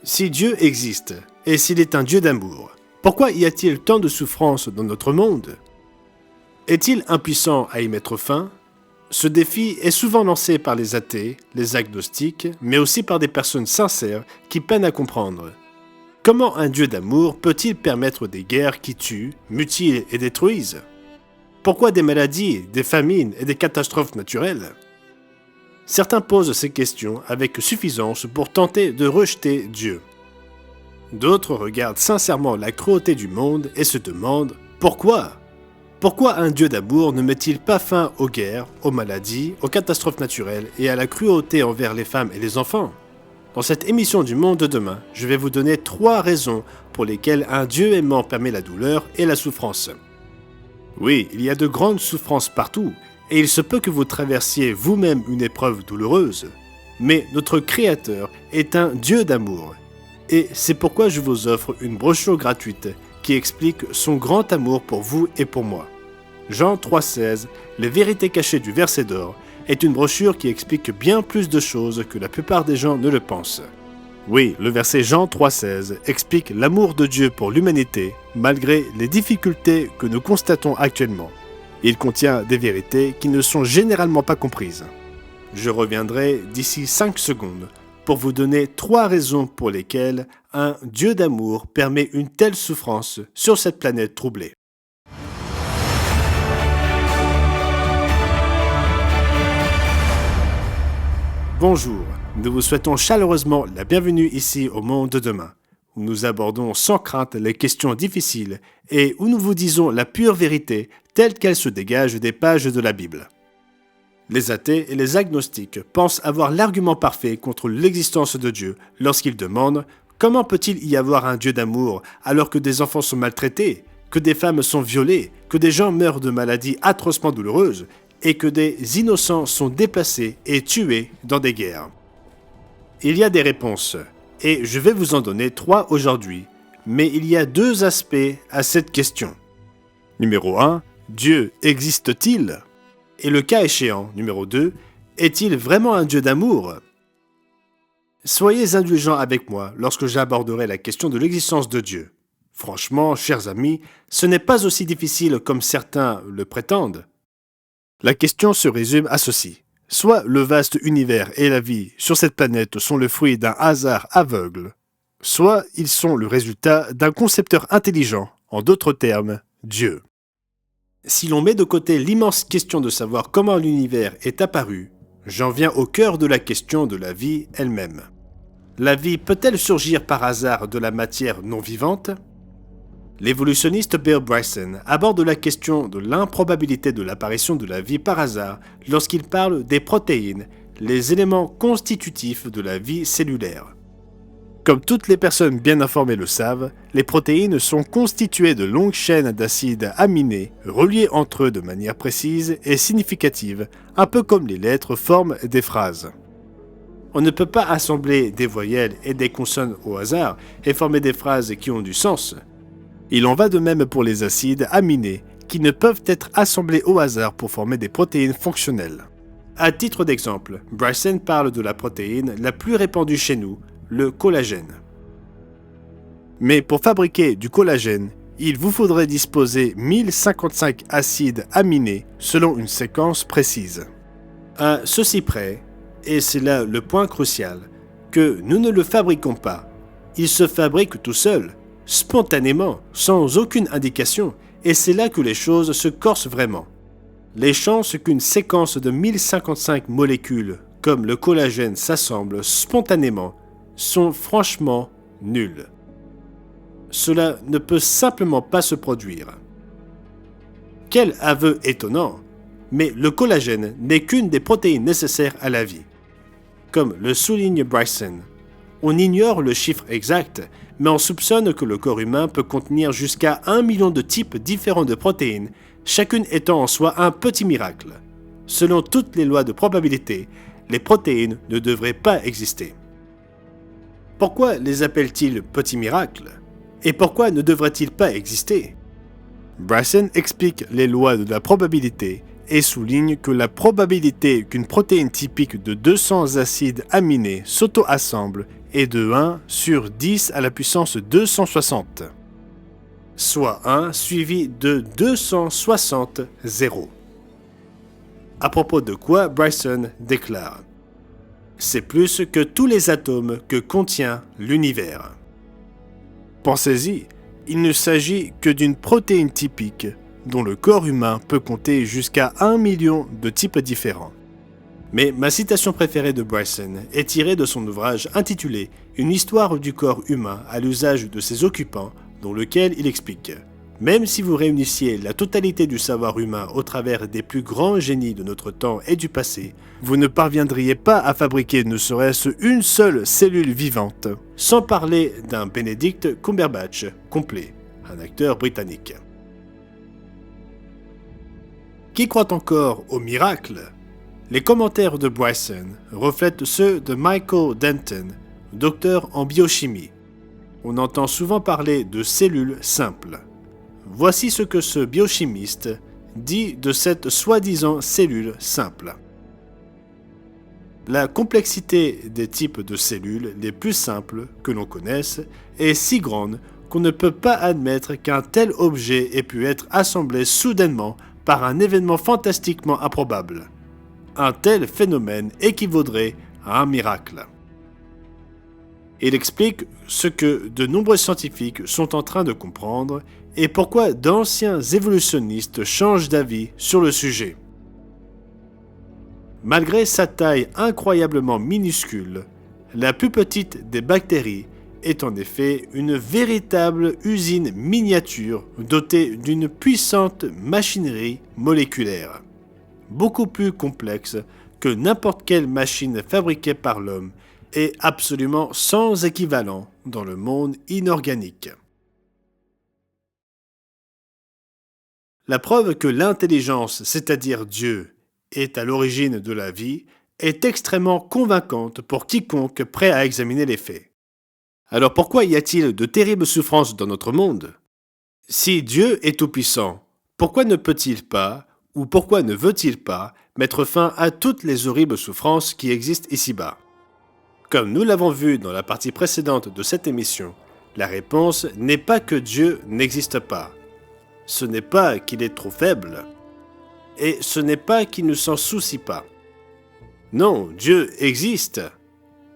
Si Dieu existe, et s'il est un Dieu d'amour, pourquoi y a-t-il tant de souffrances dans notre monde? Est-il impuissant à y mettre fin? Ce défi est souvent lancé par les athées, les agnostiques, mais aussi par des personnes sincères qui peinent à comprendre. Comment un Dieu d'amour peut-il permettre des guerres qui tuent, mutilent et détruisent? Pourquoi des maladies, des famines et des catastrophes naturelles? Certains posent ces questions avec suffisance pour tenter de rejeter Dieu. D'autres regardent sincèrement la cruauté du monde et se demandent pourquoi? Pourquoi un Dieu d'amour ne met-il pas fin aux guerres, aux maladies, aux catastrophes naturelles et à la cruauté envers les femmes et les enfants? Dans cette émission du Monde de demain, je vais vous donner 3 raisons pour lesquelles un Dieu aimant permet la douleur et la souffrance. Oui, il y a de grandes souffrances partout, et il se peut que vous traversiez vous-même une épreuve douloureuse. Mais notre Créateur est un Dieu d'amour, et c'est pourquoi je vous offre une brochure gratuite qui explique son grand amour pour vous et pour moi. Jean 3,16, les vérités cachées du verset d'or, est une brochure qui explique bien plus de choses que la plupart des gens ne le pensent. Oui, le verset Jean 3,16 explique l'amour de Dieu pour l'humanité, malgré les difficultés que nous constatons actuellement. Il contient des vérités qui ne sont généralement pas comprises. Je reviendrai d'ici 5 secondes pour vous donner 3 raisons pour lesquelles un Dieu d'amour permet une telle souffrance sur cette planète troublée. Bonjour, nous vous souhaitons chaleureusement la bienvenue ici au Monde de demain, où nous abordons sans crainte les questions difficiles et où nous vous disons la pure vérité telle qu'elle se dégage des pages de la Bible. Les athées et les agnostiques pensent avoir l'argument parfait contre l'existence de Dieu lorsqu'ils demandent « Comment peut-il y avoir un Dieu d'amour alors que des enfants sont maltraités, que des femmes sont violées, que des gens meurent de maladies atrocement douloureuses et que des innocents sont déplacés et tués dans des guerres ?» Il y a des réponses, et je vais vous en donner 3 aujourd'hui, mais il y a 2 aspects à cette question. Numéro 1, Dieu existe-t-il? Et le cas échéant, numéro 2, est-il vraiment un Dieu d'amour? Soyez indulgents avec moi lorsque j'aborderai la question de l'existence de Dieu. Franchement, chers amis, ce n'est pas aussi difficile comme certains le prétendent. La question se résume à ceci. Soit le vaste univers et la vie sur cette planète sont le fruit d'un hasard aveugle, soit ils sont le résultat d'un concepteur intelligent, en d'autres termes, Dieu. Si l'on met de côté l'immense question de savoir comment l'univers est apparu, j'en viens au cœur de la question de la vie elle-même. La vie peut-elle surgir par hasard de la matière non vivante? L'évolutionniste Bill Bryson aborde la question de l'improbabilité de l'apparition de la vie par hasard lorsqu'il parle des protéines, les éléments constitutifs de la vie cellulaire. Comme toutes les personnes bien informées le savent, les protéines sont constituées de longues chaînes d'acides aminés reliés entre eux de manière précise et significative, un peu comme les lettres forment des phrases. On ne peut pas assembler des voyelles et des consonnes au hasard et former des phrases qui ont du sens. Il en va de même pour les acides aminés qui ne peuvent être assemblés au hasard pour former des protéines fonctionnelles. À titre d'exemple, Bryson parle de la protéine la plus répandue chez nous, le collagène. Mais pour fabriquer du collagène, il vous faudrait disposer 1055 acides aminés selon une séquence précise. À ceci près, et c'est là le point crucial, que nous ne le fabriquons pas. Il se fabrique tout seul, spontanément, sans aucune indication, et c'est là que les choses se corsent vraiment. Les chances qu'une séquence de 1055 molécules, comme le collagène, s'assemble spontanément, sont franchement nulles. Cela ne peut simplement pas se produire. Quel aveu étonnant! Mais le collagène n'est qu'une des protéines nécessaires à la vie. Comme le souligne Bryson, on ignore le chiffre exact, mais on soupçonne que le corps humain peut contenir jusqu'à 1 million de types différents de protéines, chacune étant en soi un petit miracle. Selon toutes les lois de probabilité, les protéines ne devraient pas exister. Pourquoi les appelle-t-il petits miracles? Et pourquoi ne devraient-ils pas exister? Bryson explique les lois de la probabilité et souligne que la probabilité qu'une protéine typique de 200 acides aminés s'auto-assemble est de 1 sur 10 à la puissance 260, soit 1 suivi de 260 zéros. À propos de quoi Bryson déclare « C'est plus que tous les atomes que contient l'univers ». Pensez-y, il ne s'agit que d'une protéine typique dont le corps humain peut compter jusqu'à 1 million de types différents. Mais ma citation préférée de Bryson est tirée de son ouvrage intitulé « Une histoire du corps humain à l'usage de ses occupants » dans lequel il explique « Même si vous réunissiez la totalité du savoir humain au travers des plus grands génies de notre temps et du passé, vous ne parviendriez pas à fabriquer ne serait-ce une seule cellule vivante, sans parler d'un Benedict Cumberbatch complet, un acteur britannique. » Qui croit encore au miracle? Les commentaires de Bryson reflètent ceux de Michael Denton, docteur en biochimie. On entend souvent parler de cellules simples. Voici ce que ce biochimiste dit de cette soi-disant cellule simple. La complexité des types de cellules les plus simples que l'on connaisse est si grande qu'on ne peut pas admettre qu'un tel objet ait pu être assemblé soudainement par un événement fantastiquement improbable. Un tel phénomène équivaudrait à un miracle. Il explique ce que de nombreux scientifiques sont en train de comprendre et pourquoi d'anciens évolutionnistes changent d'avis sur le sujet. Malgré sa taille incroyablement minuscule, la plus petite des bactéries est en effet une véritable usine miniature dotée d'une puissante machinerie moléculaire, beaucoup plus complexe que n'importe quelle machine fabriquée par l'homme et absolument sans équivalent dans le monde inorganique. La preuve que l'intelligence, c'est-à-dire Dieu, est à l'origine de la vie, est extrêmement convaincante pour quiconque prêt à examiner les faits. Alors pourquoi y a-t-il de terribles souffrances dans notre monde? Si Dieu est tout-puissant, pourquoi ne peut-il pas, ou pourquoi ne veut-il pas, mettre fin à toutes les horribles souffrances qui existent ici-bas? Comme nous l'avons vu dans la partie précédente de cette émission, la réponse n'est pas que Dieu n'existe pas. Ce n'est pas qu'il est trop faible, et ce n'est pas qu'il ne s'en soucie pas. Non, Dieu existe.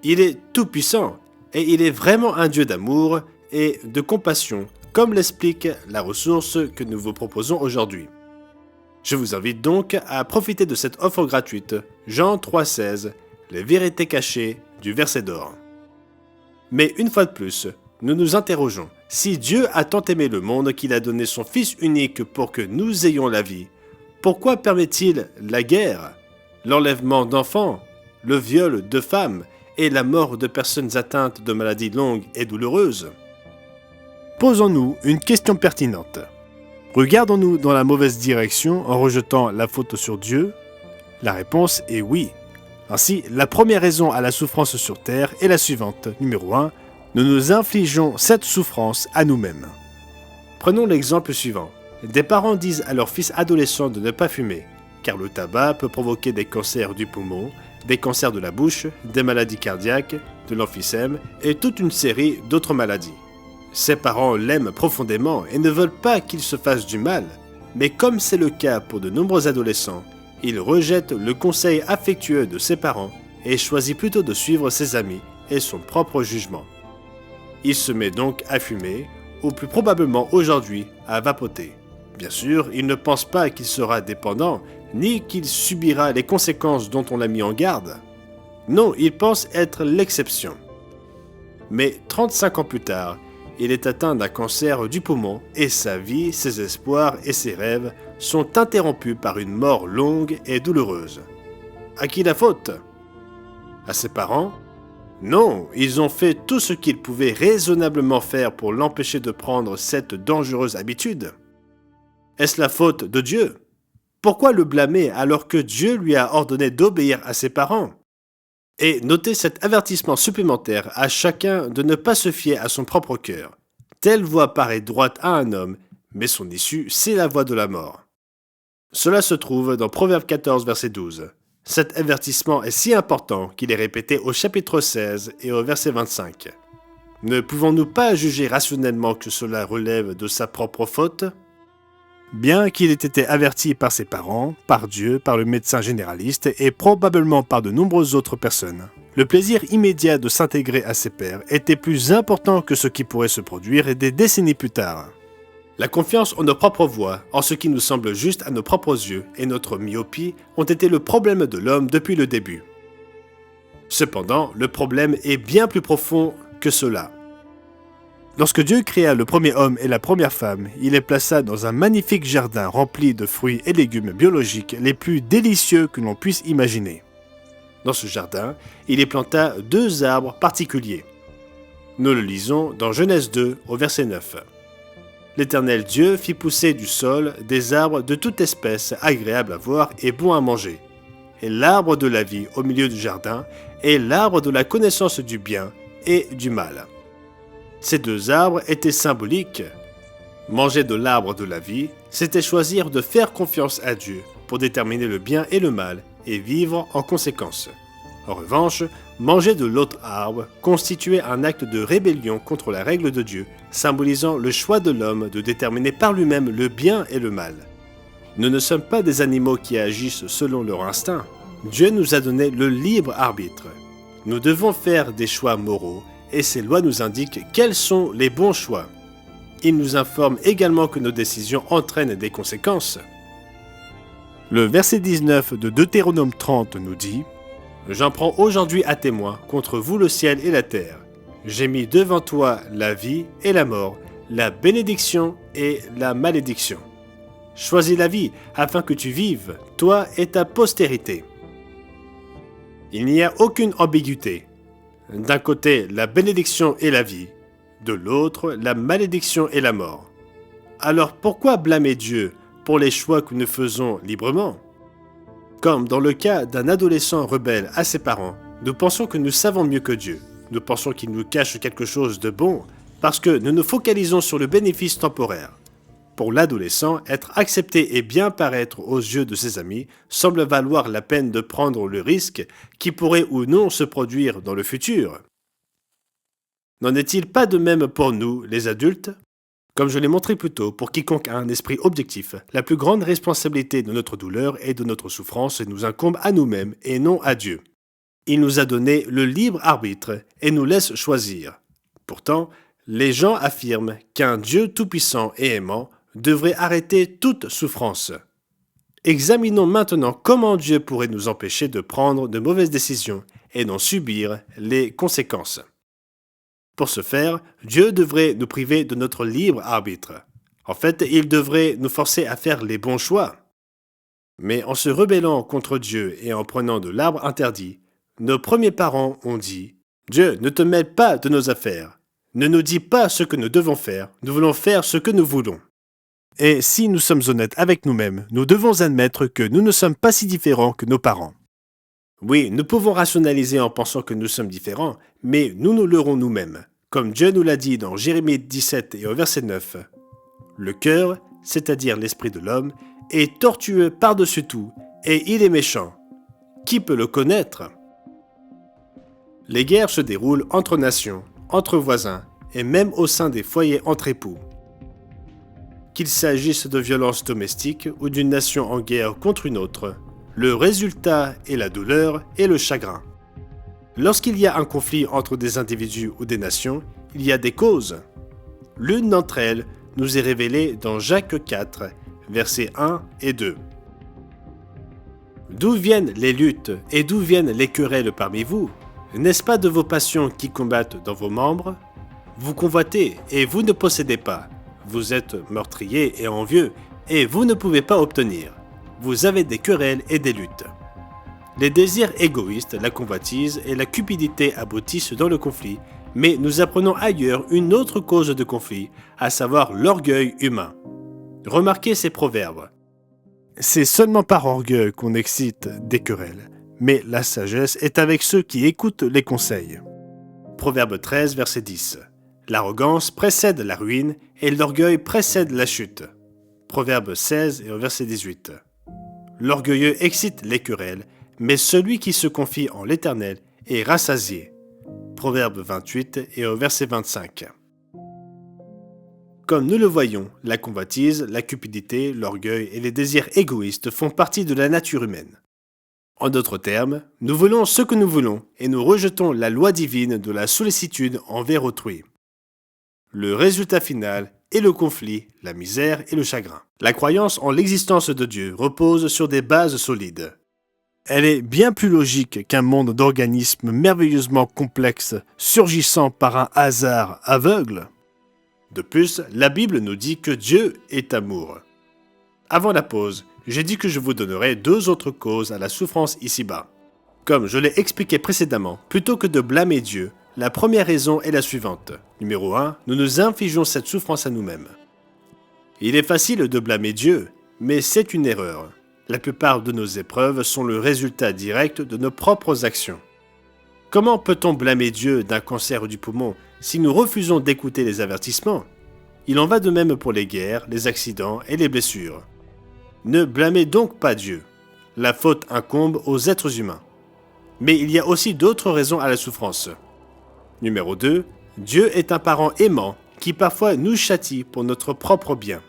Il est tout-puissant, et il est vraiment un Dieu d'amour et de compassion, comme l'explique la ressource que nous vous proposons aujourd'hui. Je vous invite donc à profiter de cette offre gratuite, Jean 3,16, les vérités cachées du verset d'or. Mais une fois de plus, nous nous interrogeons, si Dieu a tant aimé le monde qu'il a donné son Fils unique pour que nous ayons la vie, pourquoi permet-il la guerre, l'enlèvement d'enfants, le viol de femmes et la mort de personnes atteintes de maladies longues et douloureuses? Posons-nous une question pertinente. Regardons-nous dans la mauvaise direction en rejetant la faute sur Dieu? La réponse est oui. Ainsi, la première raison à la souffrance sur Terre est la suivante. Numéro 1. Nous nous infligeons cette souffrance à nous-mêmes. Prenons l'exemple suivant. Des parents disent à leurs fils adolescents de ne pas fumer, car le tabac peut provoquer des cancers du poumon, des cancers de la bouche, des maladies cardiaques, de l'emphysème et toute une série d'autres maladies. Ces parents l'aiment profondément et ne veulent pas qu'il se fasse du mal, mais comme c'est le cas pour de nombreux adolescents, ils rejettent le conseil affectueux de ses parents et choisissent plutôt de suivre ses amis et son propre jugement. Il se met donc à fumer, ou plus probablement aujourd'hui à vapoter. Bien sûr, il ne pense pas qu'il sera dépendant, ni qu'il subira les conséquences dont on l'a mis en garde. Non, il pense être l'exception. Mais 35 ans plus tard, il est atteint d'un cancer du poumon et sa vie, ses espoirs et ses rêves sont interrompus par une mort longue et douloureuse. À qui la faute? À ses parents? Non, ils ont fait tout ce qu'ils pouvaient raisonnablement faire pour l'empêcher de prendre cette dangereuse habitude. Est-ce la faute de Dieu? Pourquoi le blâmer alors que Dieu lui a ordonné d'obéir à ses parents? Et notez cet avertissement supplémentaire à chacun de ne pas se fier à son propre cœur. Telle voie paraît droite à un homme, mais son issue, c'est la voie de la mort. Cela se trouve dans Proverbe 14, verset 12. Cet avertissement est si important qu'il est répété au chapitre 16 et au verset 25. Ne pouvons-nous pas juger rationnellement que cela relève de sa propre faute ? Bien qu'il ait été averti par ses parents, par Dieu, par le médecin généraliste et probablement par de nombreuses autres personnes, le plaisir immédiat de s'intégrer à ses pairs était plus important que ce qui pourrait se produire des décennies plus tard. La confiance en nos propres voies, en ce qui nous semble juste à nos propres yeux, et notre myopie ont été le problème de l'homme depuis le début. Cependant, le problème est bien plus profond que cela. Lorsque Dieu créa le premier homme et la première femme, il les plaça dans un magnifique jardin rempli de fruits et légumes biologiques les plus délicieux que l'on puisse imaginer. Dans ce jardin, il y planta 2 arbres particuliers. Nous le lisons dans Genèse 2 au verset 9. L'Éternel Dieu fit pousser du sol des arbres de toute espèce agréables à voir et bons à manger, et l'arbre de la vie au milieu du jardin, et l'arbre de la connaissance du bien et du mal. Ces 2 arbres étaient symboliques. Manger de l'arbre de la vie, c'était choisir de faire confiance à Dieu pour déterminer le bien et le mal et vivre en conséquence. En revanche, manger de l'autre arbre constituait un acte de rébellion contre la règle de Dieu, symbolisant le choix de l'homme de déterminer par lui-même le bien et le mal. Nous ne sommes pas des animaux qui agissent selon leur instinct. Dieu nous a donné le libre arbitre. Nous devons faire des choix moraux et ces lois nous indiquent quels sont les bons choix. Il nous informe également que nos décisions entraînent des conséquences. Le verset 19 de Deutéronome 30 nous dit « J'en prends aujourd'hui à témoin contre vous le ciel et la terre. J'ai mis devant toi la vie et la mort, la bénédiction et la malédiction. Choisis la vie afin que tu vives, toi et ta postérité. » Il n'y a aucune ambiguïté. D'un côté, la bénédiction et la vie, de l'autre, la malédiction et la mort. Alors pourquoi blâmer Dieu pour les choix que nous faisons librement ? Comme dans le cas d'un adolescent rebelle à ses parents, nous pensons que nous savons mieux que Dieu. Nous pensons qu'il nous cache quelque chose de bon parce que nous nous focalisons sur le bénéfice temporaire. Pour l'adolescent, être accepté et bien paraître aux yeux de ses amis semble valoir la peine de prendre le risque qui pourrait ou non se produire dans le futur. N'en est-il pas de même pour nous, les adultes ? Comme je l'ai montré plus tôt, pour quiconque a un esprit objectif, la plus grande responsabilité de notre douleur et de notre souffrance nous incombe à nous-mêmes et non à Dieu. Il nous a donné le libre arbitre et nous laisse choisir. Pourtant, les gens affirment qu'un Dieu tout-puissant et aimant devrait arrêter toute souffrance. Examinons maintenant comment Dieu pourrait nous empêcher de prendre de mauvaises décisions et d'en subir les conséquences. Pour ce faire, Dieu devrait nous priver de notre libre arbitre. En fait, il devrait nous forcer à faire les bons choix. Mais en se rebellant contre Dieu et en prenant de l'arbre interdit, nos premiers parents ont dit « Dieu, ne te mêle pas de nos affaires. Ne nous dis pas ce que nous devons faire, nous voulons faire ce que nous voulons. » Et si nous sommes honnêtes avec nous-mêmes, nous devons admettre que nous ne sommes pas si différents que nos parents. Oui, nous pouvons rationaliser en pensant que nous sommes différents, mais nous nous leurrons nous-mêmes. Comme Dieu nous l'a dit dans Jérémie 17 et au verset 9, « Le cœur, c'est-à-dire l'esprit de l'homme, est tortueux par-dessus tout, et il est méchant. Qui peut le connaître ?» Les guerres se déroulent entre nations, entre voisins, et même au sein des foyers entre époux. Qu'il s'agisse de violences domestiques ou d'une nation en guerre contre une autre, le résultat est la douleur et le chagrin. Lorsqu'il y a un conflit entre des individus ou des nations, il y a des causes. L'une d'entre elles nous est révélée dans Jacques 4, versets 1 et 2. D'où viennent les luttes et d'où viennent les querelles parmi vous ? N'est-ce pas de vos passions qui combattent dans vos membres ? Vous convoitez et vous ne possédez pas. Vous êtes meurtrier et envieux et vous ne pouvez pas obtenir. Vous avez des querelles et des luttes. Les désirs égoïstes, la convoitise et la cupidité aboutissent dans le conflit, mais nous apprenons ailleurs une autre cause de conflit, à savoir l'orgueil humain. Remarquez ces proverbes. C'est seulement par orgueil qu'on excite des querelles, mais la sagesse est avec ceux qui écoutent les conseils. Proverbe 13, verset 10. L'arrogance précède la ruine et l'orgueil précède la chute. Proverbe 16 et au verset 18. L'orgueilleux excite les querelles, mais celui qui se confie en l'Éternel est rassasié. Proverbe 28 et au verset 25. Comme nous le voyons, la convoitise, la cupidité, l'orgueil et les désirs égoïstes font partie de la nature humaine. En d'autres termes, nous voulons ce que nous voulons et nous rejetons la loi divine de la sollicitude envers autrui. Le résultat final est le conflit, la misère et le chagrin. La croyance en l'existence de Dieu repose sur des bases solides. Elle est bien plus logique qu'un monde d'organismes merveilleusement complexes surgissant par un hasard aveugle. De plus, la Bible nous dit que Dieu est amour. Avant la pause, j'ai dit que je vous donnerais 2 autres causes à la souffrance ici-bas. Comme je l'ai expliqué précédemment, plutôt que de blâmer Dieu, la première raison est la suivante. Numéro 1, nous nous infligeons cette souffrance à nous-mêmes. Il est facile de blâmer Dieu, mais c'est une erreur. La plupart de nos épreuves sont le résultat direct de nos propres actions. Comment peut-on blâmer Dieu d'un cancer du poumon si nous refusons d'écouter les avertissements? Il en va de même pour les guerres, les accidents et les blessures. Ne blâmez donc pas Dieu. La faute incombe aux êtres humains. Mais il y a aussi d'autres raisons à la souffrance. Numéro 2, Dieu est un parent aimant qui parfois nous châtie pour notre propre bien.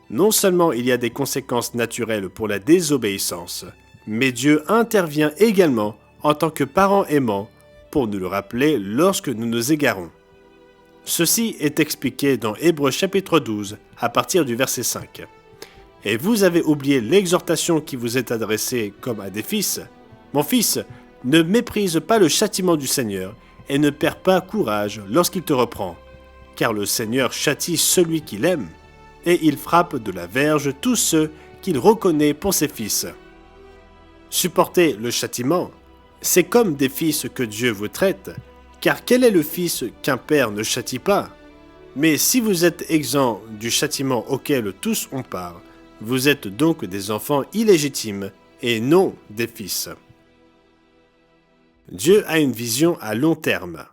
Non seulement il y a des conséquences naturelles pour la désobéissance, mais Dieu intervient également en tant que parent aimant pour nous le rappeler lorsque nous nous égarons. Ceci est expliqué dans Hébreux chapitre 12 à partir du verset 5. Et vous avez oublié l'exhortation qui vous est adressée comme à des fils. Mon fils, ne méprise pas le châtiment du Seigneur et ne perds pas courage lorsqu'il te reprend, car le Seigneur châtie celui qu'il aime, et il frappe de la verge tous ceux qu'il reconnaît pour ses fils. Supporter le châtiment, c'est comme des fils que Dieu vous traite, car quel est le fils qu'un père ne châtie pas? Mais si vous êtes exempt du châtiment auquel tous ont part, vous êtes donc des enfants illégitimes et non des fils. Dieu a une vision à long terme.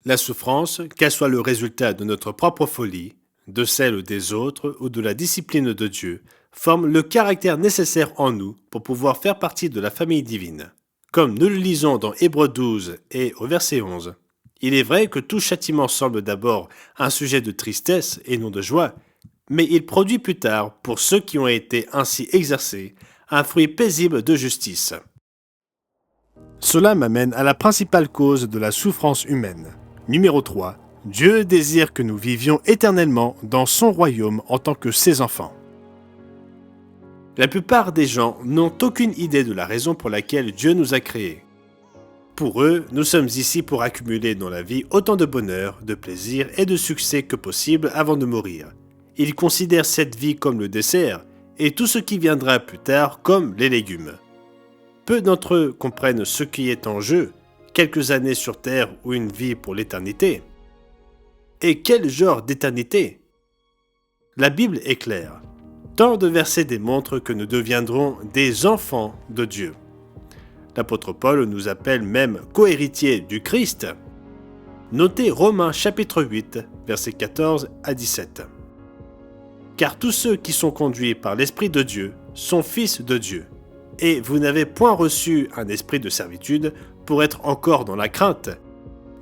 La souffrance, qu'elle soit le résultat de notre propre folie, de celle des autres ou de la discipline de Dieu, forme le caractère nécessaire en nous pour pouvoir faire partie de la famille divine. Comme nous le lisons dans Hébreux 12 et au verset 11, il est vrai que tout châtiment semble d'abord un sujet de tristesse et non de joie, mais il produit plus tard, pour ceux qui ont été ainsi exercés, un fruit paisible de justice. Cela m'amène à la principale cause de la souffrance humaine. Numéro 3. Dieu désire que nous vivions éternellement dans son royaume en tant que ses enfants. La plupart des gens n'ont aucune idée de la raison pour laquelle Dieu nous a créés. Pour eux, nous sommes ici pour accumuler dans la vie autant de bonheur, de plaisir et de succès que possible avant de mourir. Ils considèrent cette vie comme le dessert et tout ce qui viendra plus tard comme les légumes. Peu d'entre eux comprennent ce qui est en jeu, quelques années sur Terre ou une vie pour l'éternité. Et quel genre d'éternité? La Bible est claire. Tant de versets démontrent que nous deviendrons des enfants de Dieu. L'apôtre Paul nous appelle même cohéritiers du Christ. Notez Romains chapitre 8, versets 14 à 17. Car tous ceux qui sont conduits par l'Esprit de Dieu sont fils de Dieu. Et vous n'avez point reçu un esprit de servitude pour être encore dans la crainte,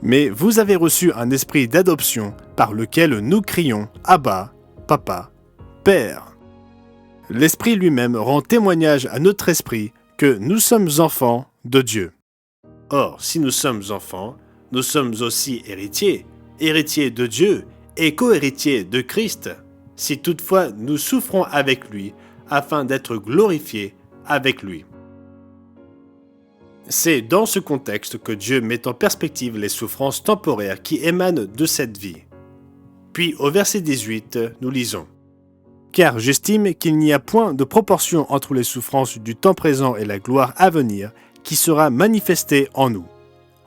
mais vous avez reçu un esprit d'adoption par lequel nous crions « Abba, Papa, Père ». L'Esprit lui-même rend témoignage à notre esprit que nous sommes enfants de Dieu. Or, si nous sommes enfants, nous sommes aussi héritiers, héritiers de Dieu et co-héritiers de Christ, si toutefois nous souffrons avec lui afin d'être glorifiés avec lui. C'est dans ce contexte que Dieu met en perspective les souffrances temporaires qui émanent de cette vie. Puis au verset 18, nous lisons « Car j'estime qu'il n'y a point de proportion entre les souffrances du temps présent et la gloire à venir qui sera manifestée en nous.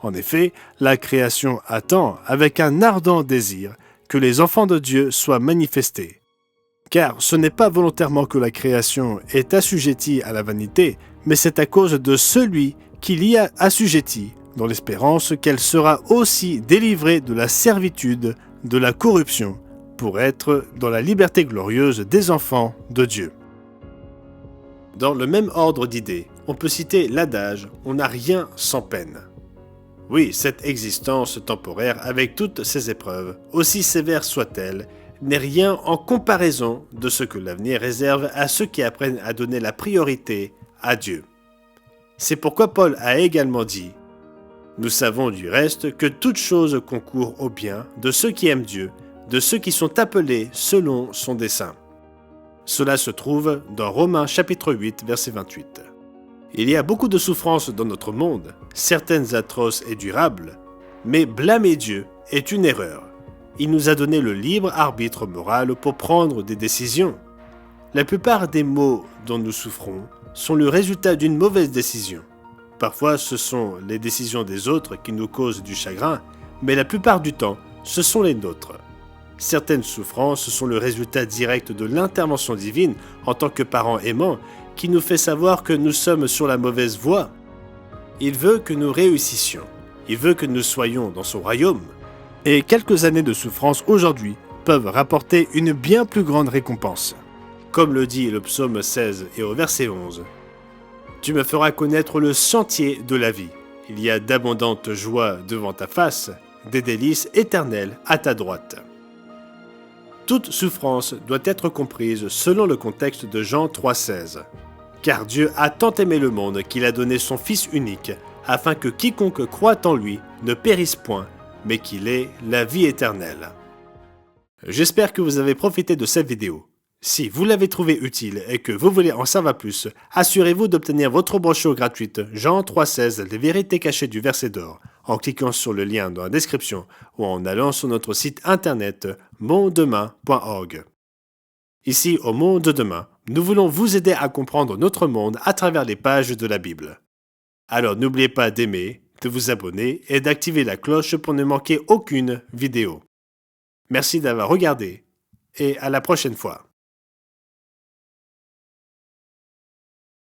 En effet, la création attend avec un ardent désir que les enfants de Dieu soient manifestés. Car ce n'est pas volontairement que la création est assujettie à la vanité, mais c'est à cause de celui qui l'y a assujettie, dans l'espérance qu'elle sera aussi délivrée de la servitude, de la corruption, pour être dans la liberté glorieuse des enfants de Dieu. » Dans le même ordre d'idées, on peut citer l'adage « on n'a rien sans peine ». Oui, cette existence temporaire, avec toutes ses épreuves, aussi sévères soient-elles, n'est rien en comparaison de ce que l'avenir réserve à ceux qui apprennent à donner la priorité à Dieu. C'est pourquoi Paul a également dit « Nous savons du reste que toute chose concourt au bien de ceux qui aiment Dieu, de ceux qui sont appelés selon son dessein. » Cela se trouve dans Romains chapitre 8, verset 28. Il y a beaucoup de souffrances dans notre monde, certaines atroces et durables, mais blâmer Dieu est une erreur. Il nous a donné le libre arbitre moral pour prendre des décisions. La plupart des maux dont nous souffrons sont le résultat d'une mauvaise décision. Parfois, ce sont les décisions des autres qui nous causent du chagrin, mais la plupart du temps, ce sont les nôtres. Certaines souffrances sont le résultat direct de l'intervention divine en tant que parents aimants qui nous fait savoir que nous sommes sur la mauvaise voie. Il veut que nous réussissions. Il veut que nous soyons dans son royaume. Et quelques années de souffrance aujourd'hui peuvent rapporter une bien plus grande récompense. Comme le dit le psaume 16 et au verset 11. « Tu me feras connaître le sentier de la vie. Il y a d'abondantes joies devant ta face, des délices éternelles à ta droite. » Toute souffrance doit être comprise selon le contexte de Jean 3,16. « Car Dieu a tant aimé le monde qu'il a donné son Fils unique, afin que quiconque croit en lui ne périsse point, mais qu'il ait la vie éternelle. » J'espère que vous avez profité de cette vidéo. Si vous l'avez trouvée utile et que vous voulez en savoir plus, assurez-vous d'obtenir votre brochure gratuite Jean 3,16 Les vérités cachées du verset d'or en cliquant sur le lien dans la description ou en allant sur notre site internet mondedemain.org. Ici, au Monde de Demain, nous voulons vous aider à comprendre notre monde à travers les pages de la Bible. Alors n'oubliez pas d'aimer, de vous abonner et d'activer la cloche pour ne manquer aucune vidéo. Merci d'avoir regardé et à la prochaine fois.